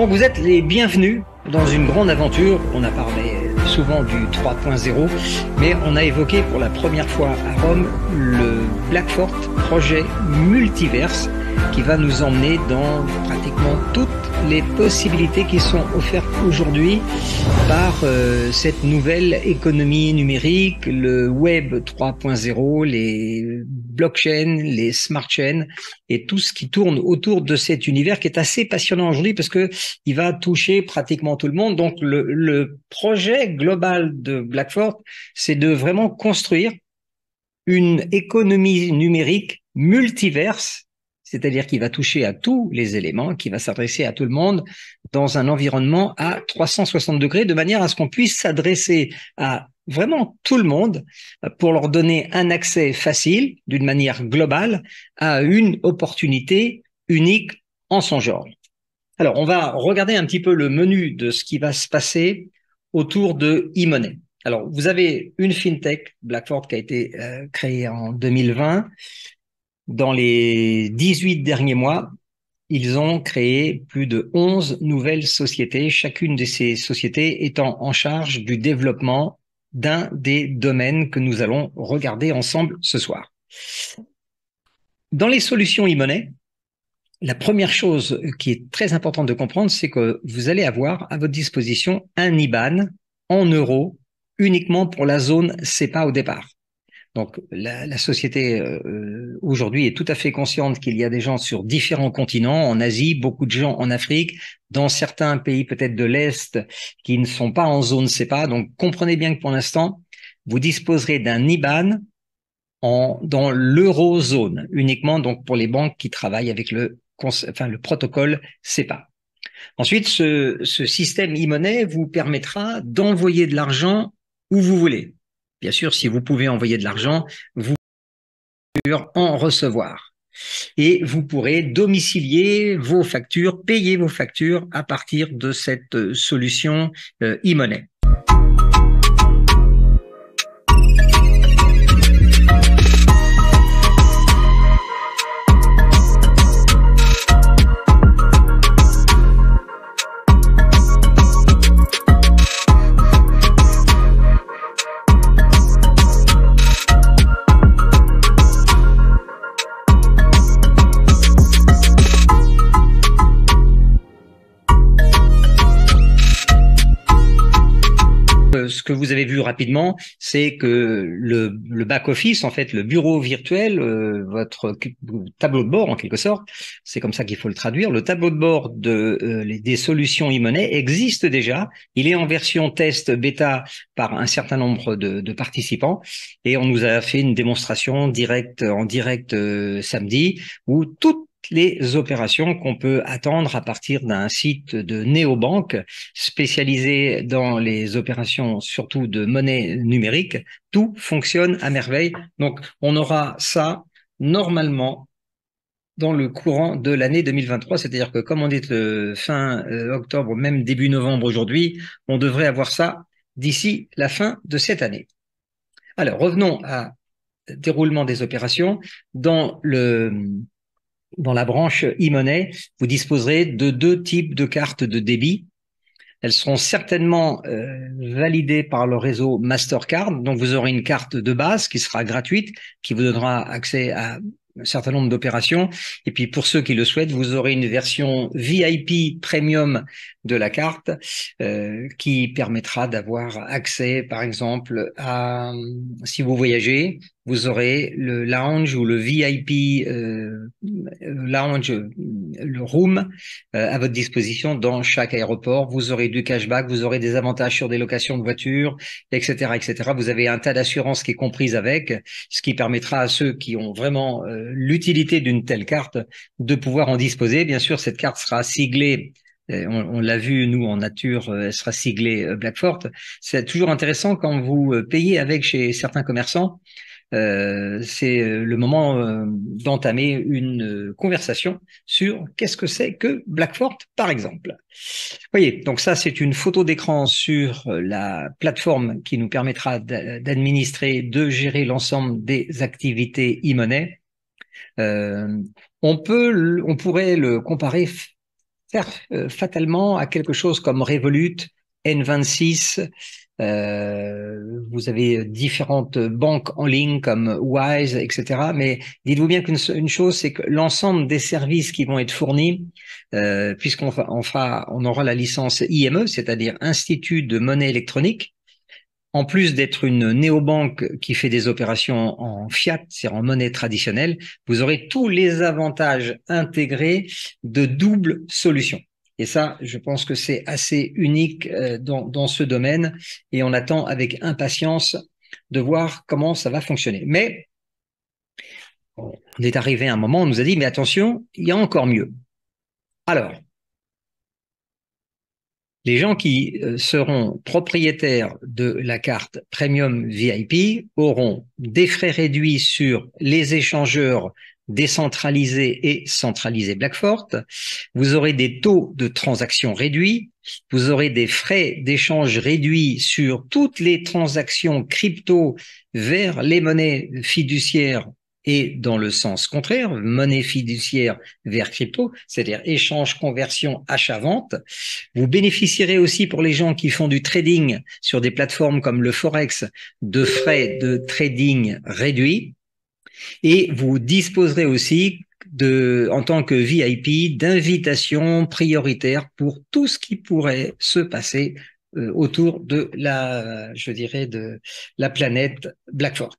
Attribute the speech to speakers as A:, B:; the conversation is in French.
A: Donc vous êtes les bienvenus dans une grande aventure. On a parlé souvent du 3.0, mais on a évoqué pour la première fois à Rome le Blackfort projet multiverse qui va nous emmener dans pratiquement toutes les possibilités qui sont offertes aujourd'hui par cette nouvelle économie numérique, le web 3.0, les blockchains, les smart chains et tout ce qui tourne autour de cet univers qui est assez passionnant aujourd'hui parce que il va toucher pratiquement tout le monde. Donc le projet global de Blackfort, c'est de vraiment construire une économie numérique multiverse, c'est-à-dire qui va toucher à tous les éléments, qui va s'adresser à tout le monde dans un environnement à 360 degrés, de manière à ce qu'on puisse s'adresser à vraiment tout le monde pour leur donner un accès facile, d'une manière globale, à une opportunité unique en son genre. Alors, on va regarder un petit peu le menu de ce qui va se passer autour de e-money. Alors, vous avez une fintech, Blackfort, qui a été créée en 2020. Dans les 18 derniers mois, ils ont créé plus de 11 nouvelles sociétés, chacune de ces sociétés étant en charge du développement d'un des domaines que nous allons regarder ensemble ce soir. Dans les solutions e-money, la première chose qui est très importante de comprendre, c'est que vous allez avoir à votre disposition un IBAN en euros uniquement pour la zone CEPA au départ. Donc, la société aujourd'hui est tout à fait consciente qu'il y a des gens sur différents continents, en Asie, beaucoup de gens en Afrique, dans certains pays peut-être de l'Est qui ne sont pas en zone CEPA. Donc, comprenez bien que pour l'instant, vous disposerez d'un IBAN dans l'eurozone, uniquement donc pour les banques qui travaillent avec le protocole CEPA. Ensuite, ce système e-money vous permettra d'envoyer de l'argent où vous voulez. Bien sûr, si vous pouvez envoyer de l'argent, vous pouvez en recevoir. Et vous pourrez domicilier vos factures, payer vos factures à partir de cette solution e-money. Ce que vous avez vu rapidement, c'est que le back-office, en fait, le bureau virtuel, votre tableau de bord en quelque sorte, c'est comme ça qu'il faut le traduire, le tableau de bord des solutions e-money existe déjà. Il est en version test bêta par un certain nombre de participants et on nous a fait une démonstration en direct samedi où toutes les opérations qu'on peut attendre à partir d'un site de néobanque spécialisé dans les opérations surtout de monnaie numérique, tout fonctionne à merveille. Donc, on aura ça normalement dans le courant de l'année 2023, c'est-à-dire que comme on est fin octobre, même début novembre aujourd'hui, on devrait avoir ça d'ici la fin de cette année. Alors, revenons à déroulement des opérations. Dans la branche e-money, vous disposerez de deux types de cartes de débit. Elles seront certainement validées par le réseau Mastercard. Donc, vous aurez une carte de base qui sera gratuite, qui vous donnera accès à un certain nombre d'opérations. Et puis, pour ceux qui le souhaitent, vous aurez une version VIP Premium de la carte qui permettra d'avoir accès, par exemple, à, si vous voyagez, vous aurez le lounge ou le VIP lounge, le room à votre disposition dans chaque aéroport. Vous aurez du cashback, vous aurez des avantages sur des locations de voitures, etc., etc. Vous avez un tas d'assurance qui est comprise avec, ce qui permettra à ceux qui ont vraiment l'utilité d'une telle carte de pouvoir en disposer. Bien sûr, cette carte sera siglée. On l'a vu, nous, en nature, elle sera siglée Blackfort. C'est toujours intéressant quand vous payez avec chez certains commerçants. C'est le moment d'entamer une conversation sur qu'est-ce que c'est que Blackfort, par exemple. Voyez, donc ça, c'est une photo d'écran sur la plateforme qui nous permettra d'administrer, de gérer l'ensemble des activités e-money. On pourrait le comparer fatalement à quelque chose comme Revolut, N26. Vous avez différentes banques en ligne comme Wise, etc. Mais dites-vous bien qu'une chose, c'est que l'ensemble des services qui vont être fournis, on aura la licence IME, c'est-à-dire Institut de monnaie électronique, en plus d'être une néobanque qui fait des opérations en fiat, c'est-à-dire en monnaie traditionnelle, vous aurez tous les avantages intégrés de double solution. Et ça, je pense que c'est assez unique dans ce domaine et on attend avec impatience de voir comment ça va fonctionner. Mais on est arrivé à un moment où on nous a dit, mais attention, il y a encore mieux. Alors, les gens qui seront propriétaires de la carte Premium VIP auront des frais réduits sur les échangeurs décentralisés et centralisés Blackfort. Vous aurez des taux de transaction réduits. Vous aurez des frais d'échange réduits sur toutes les transactions crypto vers les monnaies fiduciaires et dans le sens contraire, monnaie fiduciaire vers crypto, c'est-à-dire échange, conversion, achat-vente. Vous bénéficierez aussi pour les gens qui font du trading sur des plateformes comme le Forex de frais de trading réduits et vous disposerez aussi en tant que VIP, d'invitations prioritaires pour tout ce qui pourrait se passer autour de je dirais, de la planète Blackfort.